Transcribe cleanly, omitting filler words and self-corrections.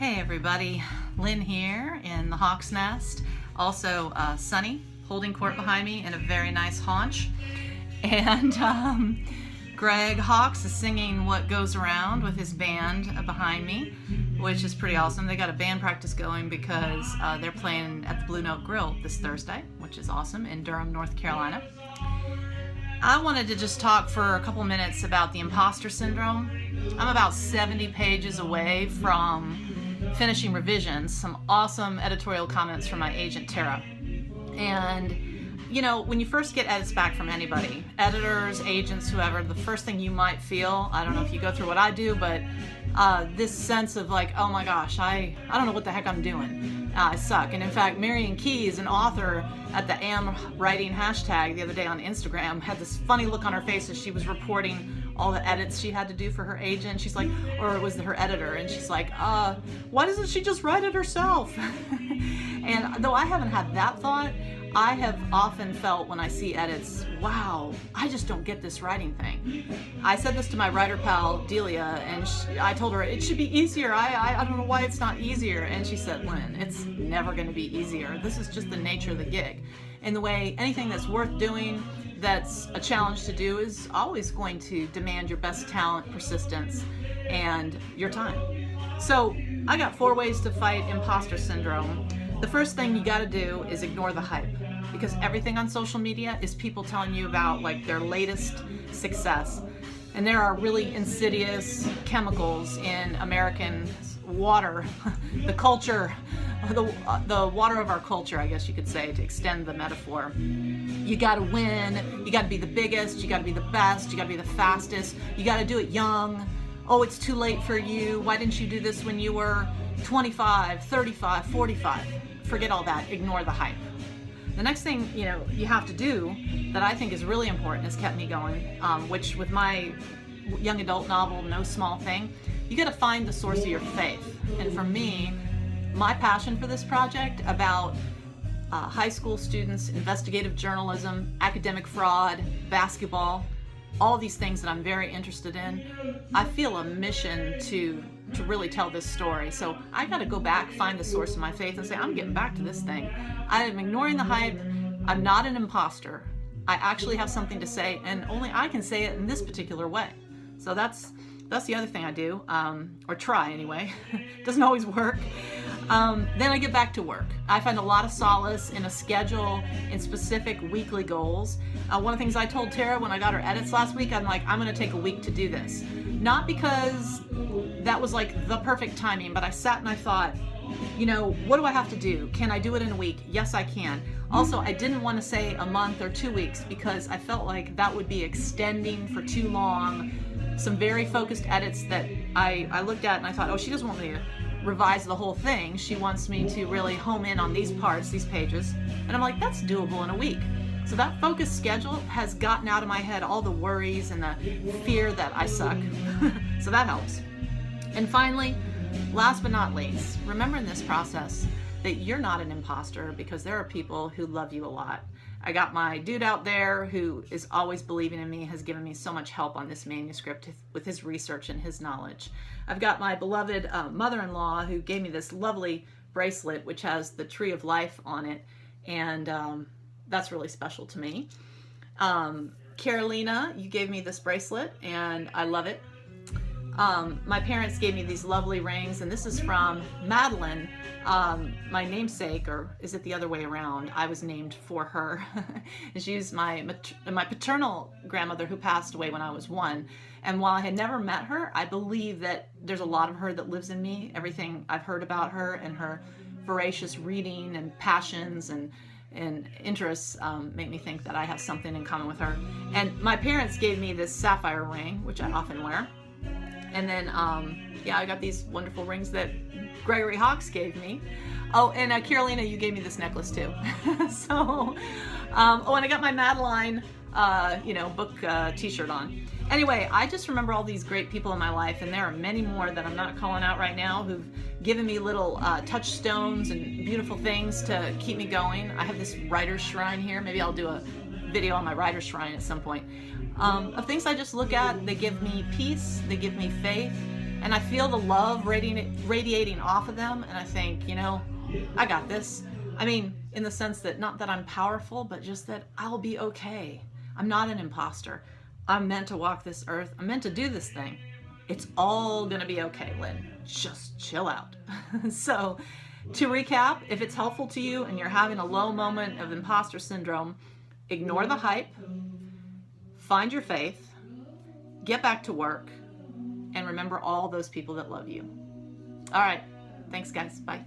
Hey everybody, Lynn here in the Hawk's Nest. Also Sunny holding court behind me in a very nice haunch. And Greg Hawks is singing What Goes Around with his band behind me, which is pretty awesome. They got a band practice going because they're playing at the Blue Note Grill this Thursday, which is awesome, in Durham, North Carolina. I wanted to just talk for a couple minutes about the Imposter Syndrome. I'm about 70 pages away from finishing revisions, some awesome editorial comments from my agent Tara. And you know, when you first get edits back from anybody, editors, agents, whoever, the first thing you might feel, I don't know if you go through what I do, but this sense of like, oh my gosh, I don't know what the heck I'm doing. I suck. And in fact, Marion Keys, an author at the Am Writing hashtag the other day on Instagram, had this funny look on her face as she was reporting all the edits she had to do for her agent. She's like, or it was her editor, and she's like, why doesn't she just write it herself? And though I haven't had that thought, I have often felt when I see edits, wow, I just don't get this writing thing. I said this to my writer pal, Delia, and I told her it should be easier. I don't know why it's not easier. And she said, Lynn, it's never going to be easier. This is just the nature of the gig. In the way anything that's worth doing, that's a challenge to do, is always going to demand your best talent, persistence, and your time. So I got 4 ways to fight imposter syndrome. The first thing you got to do is ignore the hype, because everything on social media is people telling you about like their latest success. And there are really insidious chemicals in American water, the culture, the water of our culture, I guess you could say, to extend the metaphor. You got to win, you got to be the biggest, you got to be the best, you got to be the fastest, you got to do it young. Oh, it's too late for you. Why didn't you do this when you were 25, 35, 45? Forget all that. Ignore the hype. The next thing you have to do that I think is really important, has kept me going, which with my young adult novel, No Small Thing, you got to find the source of your faith. And for me, my passion for this project about high school students, investigative journalism, academic fraud, basketball, all these things that I'm very interested in, I feel a mission to really tell this story. So I got to go back, find the source of my faith, and say, I'm getting back to this thing. I am ignoring the hype. I'm not an imposter. I actually have something to say, and only I can say it in this particular way. So that's the other thing I do, or try anyway. Doesn't always work. Then I get back to work. I find a lot of solace in a schedule, in specific weekly goals. One of the things I told Tara when I got her edits last week, I'm like, I'm going to take a week to do this. Not because that was like the perfect timing, but I sat and I thought, what do I have to do? Can I do it in a week? Yes, I can. Also, I didn't want to say a month or 2 weeks because I felt like that would be extending for too long. Some very focused edits that I looked at and I thought, oh, she doesn't want me to revise the whole thing. She wants me to really home in on these parts, these pages. And I'm like, that's doable in a week. So that focused schedule has gotten out of my head all the worries and the fear that I suck. So that helps. And finally, last but not least, remember in this process that you're not an imposter, because there are people who love you a lot. I got my dude out there who is always believing in me, has given me so much help on this manuscript with his research and his knowledge. I've got my beloved mother-in-law who gave me this lovely bracelet which has the Tree of Life on it, and that's really special to me. Carolina, you gave me this bracelet and I love it. My parents gave me these lovely rings, and this is from Madeline, my namesake, or is it the other way around? I was named for her. She's my paternal grandmother who passed away when I was 1. And while I had never met her, I believe that there's a lot of her that lives in me. Everything I've heard about her and her voracious reading and passions and interests make me think that I have something in common with her. And my parents gave me this sapphire ring, which I often wear. And then, I got these wonderful rings that Gregory Hawks gave me. Oh, and Carolina, you gave me this necklace too. So, and I got my Madeline, book t-shirt on. Anyway, I just remember all these great people in my life, and there are many more that I'm not calling out right now who've given me little touchstones and beautiful things to keep me going. I have this writer's shrine here. Maybe I'll do a video on my writer's shrine at some point. Of things I just look at. They give me peace, they give me faith, And I feel the love radiating off of them, and I think, you know, I got this. I mean, in the sense that not that I'm powerful, but just that I'll be okay. I'm not an imposter. I'm meant to walk this earth. I'm meant to do this thing. It's all gonna be okay, Lynn. Just chill out. So, to recap, if it's helpful to you and you're having a low moment of imposter syndrome, ignore the hype, find your faith, get back to work, and remember all those people that love you. All right. Thanks, guys. Bye.